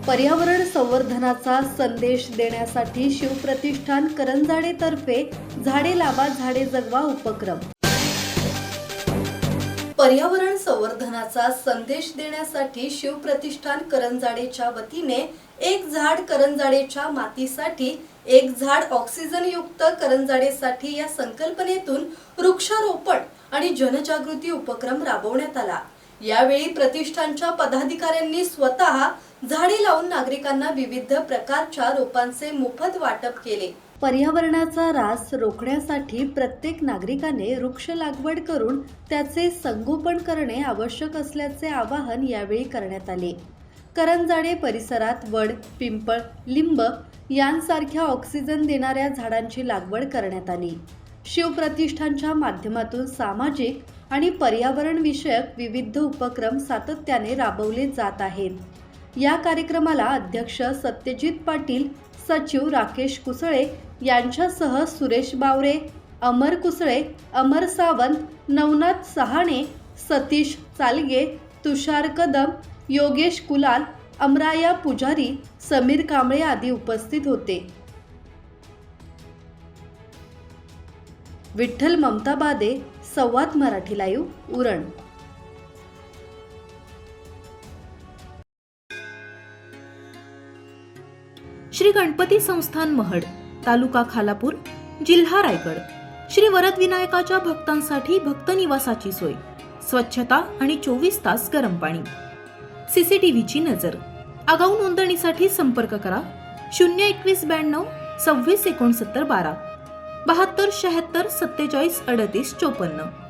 पर्यावरण संवर्धनाचा संदेश देण्यासाठी शिवप्रतिष्ठान करंजाडेतर्फे झाडे लावा झाडे जगवा उपक्रम। पर्यावरण संवर्धनाचा संदेश देण्यासाठी शिवप्रतिष्ठान करंजाडेच्या वतीने एक झाड करंजाडेच्या मातीसाठी एक झाड ऑक्सिजन युक्त करंजाडेसाठी या संकल्पनेतून वृक्षारोपण आणि जनजागृती उपक्रम राबवण्यात आला। यावेळी प्रतिष्ठानच्या पदाधिकाऱ्यांनी स्वतः झाडे लावून नागरिकांना विविध प्रकारच्या रोपांचे मोफत वाटप केले। पर्यावरणाचा ऱ्हास रोखण्यासाठी प्रत्येक नागरिकाने वृक्ष लागवड करून त्याचे संगोपन करणे आवश्यक असल्याचे आवाहन यावेळी करण्यात आले। करंजाडे परिसरात वड, पिंपळ, लिंब यांसारख्या ऑक्सिजन देणाऱ्या झाडांची लागवड करण्यात आली। शिवप्रतिष्ठानच्या माध्यमातून सामाजिक आणि पर्यावरण विषयक विविध उपक्रम सातत्याने राबवले जात आहेत। या कार्यक्रमाला अध्यक्ष सत्यजित पाटील, सचिव राकेश कुसळे यांच्यासह सुरेश बावरे, अमर कुसळे, अमर सावंत, नवनाथ सहाणे, सतीश चालगे, तुषार कदम, योगेश कुलाल, अमराया पुजारी, समीर कांबळे आदी उपस्थित होते। विठ्ठल ममताबादे, संवाद मराठी लाईव्ह, उरण। श्री गणपती संस्थान महड, तालुका खालापूर, जिल्हा रायगड। श्री वरद विनायकाच्या भक्तांसाठी भक्त निवासाची सोय, स्वच्छता आणि 24 तास गरम पाणी, सीसीटीव्हीची नजर। आगाऊ नोंदणीसाठी संपर्क करा 02192 26 69 12 72 76 47 38 54।